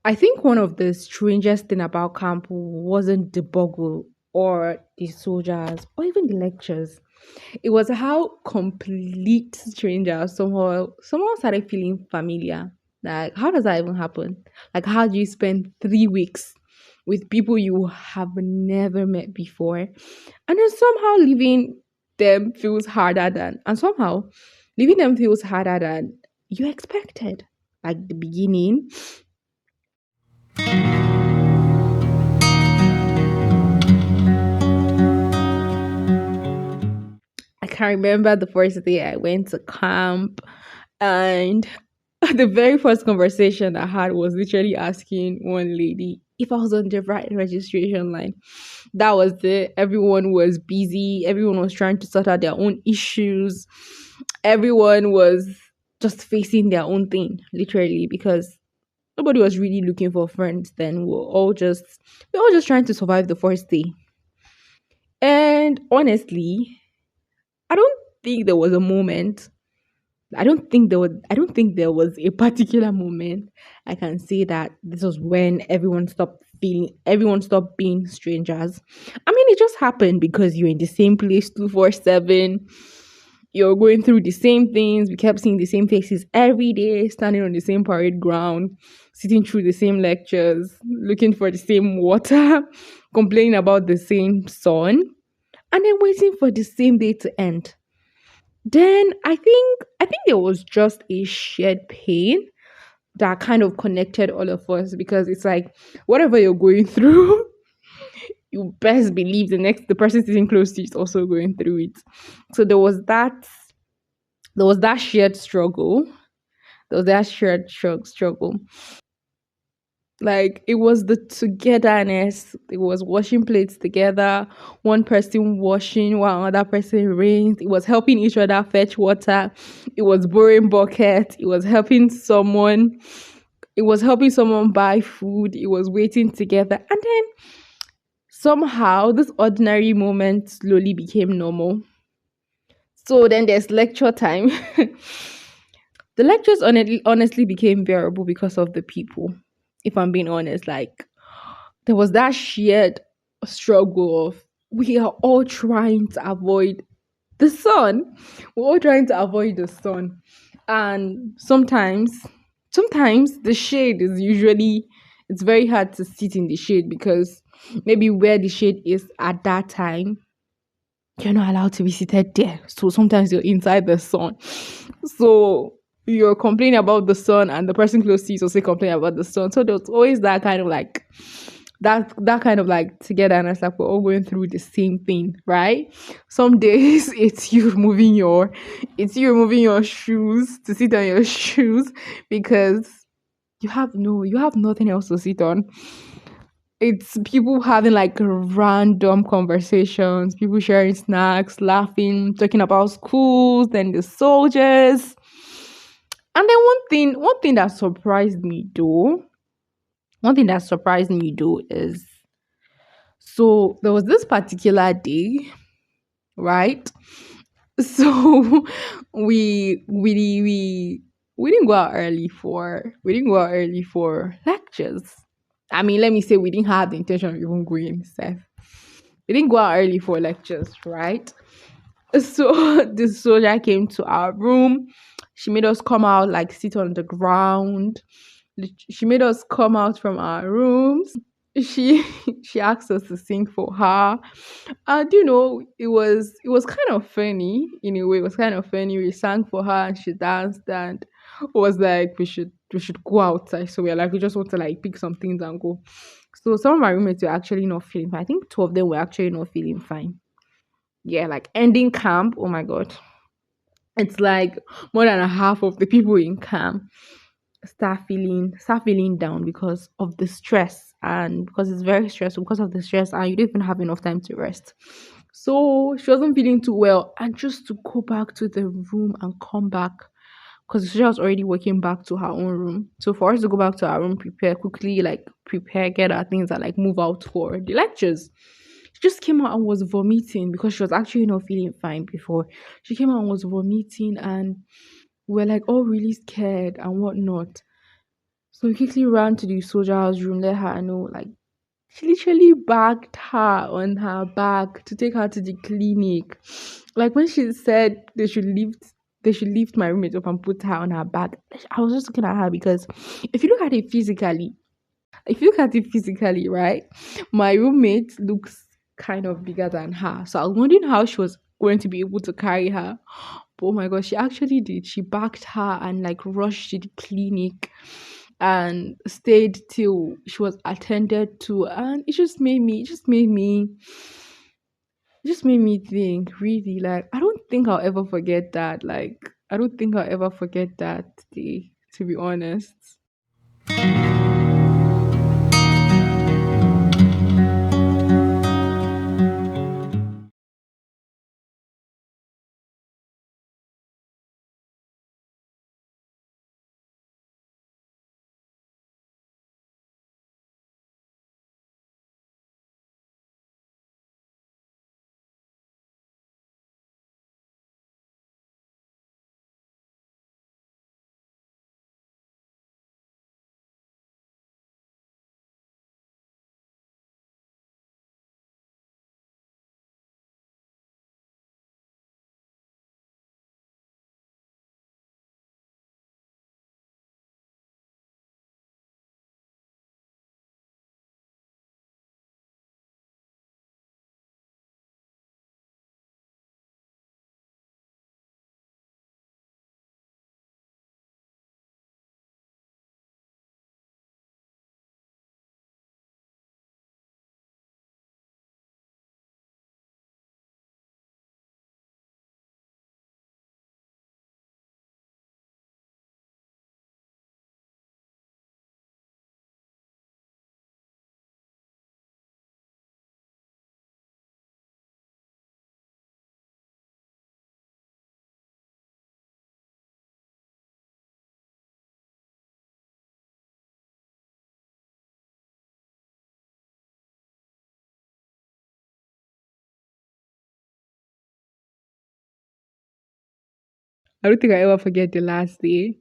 I think one of the strangest thing about camp wasn't the bugle or the soldiers or even the lectures. It was how complete strangers somehow started feeling familiar. Like, how does that even happen? Like, how do you spend 3 weeks with people you have never met before, and then somehow leaving them feels harder than, and somehow leaving them feels harder than you expected. Like the beginning, I can remember the first day I went to camp, and the very first conversation I had was literally asking one lady if I was on the right registration line. That was it. Everyone was busy. Everyone was trying to sort out their own issues. Everyone was just facing their own thing, literally, because nobody was really looking for friends then. We were all just trying to survive the first day. And honestly, I don't think there was a moment. I don't think there was a particular moment I can say that this was when everyone stopped being strangers. I mean, it just happened because you're in the same place 247. You're going through the same things. We kept seeing the same faces every day, standing on the same parade ground, sitting through the same lectures, looking for the same water, complaining about the same sun, and then waiting for the same day to end. Then I think there was just a shared pain that kind of connected all of us, because it's like whatever you're going through, you best believe the person sitting close to you is also going through it. So there was that shared struggle. There was that shared struggle. Like, it was the togetherness. It was washing plates together, one person washing while another person rinsed. It was helping each other fetch water. It was borrowing buckets. It was helping someone buy food. It was waiting together. And then somehow this ordinary moment slowly became normal. So then there's lecture time. The lectures honestly became bearable because of the people. If I'm being honest, like, there was that shared struggle of we are all trying to avoid the sun. We're all trying to avoid the sun. And sometimes the shade is usually, it's very hard to sit in the shade because maybe where the shade is at that time, you're not allowed to be seated there. So sometimes you're inside the sun. So you're complaining about the sun, and the person close to you is also complaining about the sun. So there's always that kind of like that kind of like togetherness, like we're all going through the same thing, right? Some days it's you removing your shoes to sit on your shoes because you have nothing else to sit on. It's people having like random conversations, people sharing snacks, laughing, talking about schools, then the soldiers. And then one thing that surprised me though, is, so there was this particular day, right? So we didn't go out early for lectures. I mean, let me say we didn't have the intention of even going, Seth. We didn't go out early for lectures, right? So the soldier came to our room. She made us come out, like sit on the ground. She made us come out from our rooms. She she asked us to sing for her. And it was kind of funny in a way. It was kind of funny. We sang for her and she danced, and was like we should go outside. So we are like, we just want to like pick some things and go. So some of my roommates were actually not feeling fine. I think two of them were actually not feeling fine. Yeah, like ending camp. Oh my god. It's like more than a half of the people in camp start feeling down because of the stress, and because it's very stressful because of the stress, and you don't even have enough time to rest. So she wasn't feeling too well, and just to go back to the room and come back, because she was already walking back to her own room. So for us to go back to our room, prepare quickly, like prepare, get our things, and like move out for the lectures. She just came out and was vomiting because she was actually not feeling fine before. She came out and was vomiting, and we're like all really scared and whatnot. So we quickly ran to the soldier house room, let her know, like, she literally bagged her on her back to take her to the clinic. Like when she said they should lift my roommate up and put her on her back. I was just looking at her because if you look at it physically, right, my roommate looks kind of bigger than her. So I was wondering how she was going to be able to carry her. But oh my gosh, she actually did. She backed her and like rushed to the clinic and stayed till she was attended to. And it just made me think, really, like, I don't think I'll ever forget that. Like, I don't think I'll ever forget that day, to be honest. I don't think I ever forget the last day.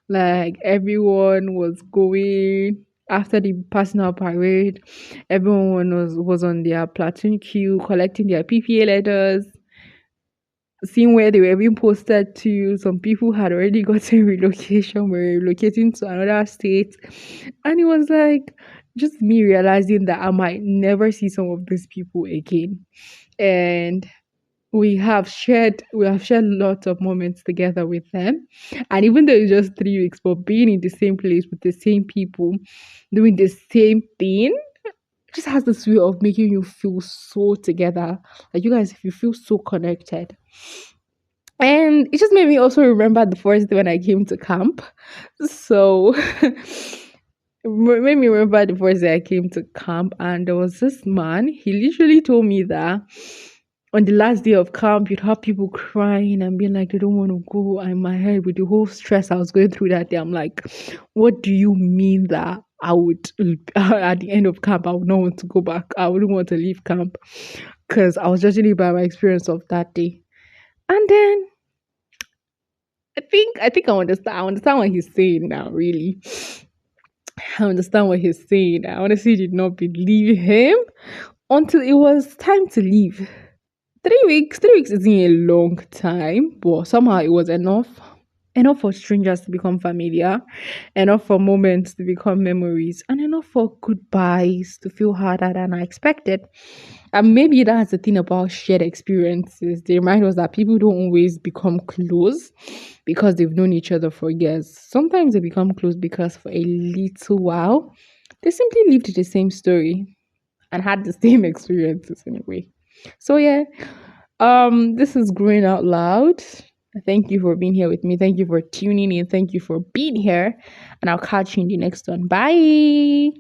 Like everyone was going after the personal parade. Everyone was on their platoon queue, collecting their PPA letters, seeing where they were being posted to. Some people had already gotten relocation, were relocating to another state. And it was like just me realizing that I might never see some of these people again. And we have shared lots of moments together with them. And even though it's just 3 weeks, but being in the same place with the same people, doing the same thing, just has this way of making you feel so together. Like you guys, if you feel so connected. And it just made me also remember the first day when I came to camp. So made me remember the first day I came to camp, and there was this man. He literally told me that on the last day of camp, you'd have people crying and being like, they don't want to go. And in my head, with the whole stress I was going through that day, I'm like, what do you mean that I would, at the end of camp, I would not want to go back? I wouldn't want to leave camp because I was judging it by my experience of that day. And then I think I understand. I understand what he's saying now. Really, I understand what he's saying. I honestly did not believe him until it was time to leave. 3 weeks. 3 weeks isn't a long time, but somehow it was enough. Enough for strangers to become familiar, enough for moments to become memories, and enough for goodbyes to feel harder than I expected. And maybe that's the thing about shared experiences. They remind us that people don't always become close because they've known each other for years. Sometimes they become close because for a little while they simply lived the same story and had the same experiences anyway. So yeah, this is growing out loud. Thank you for being here with me. Thank you for tuning in. Thank you for being here. And I'll catch you in the next one. Bye.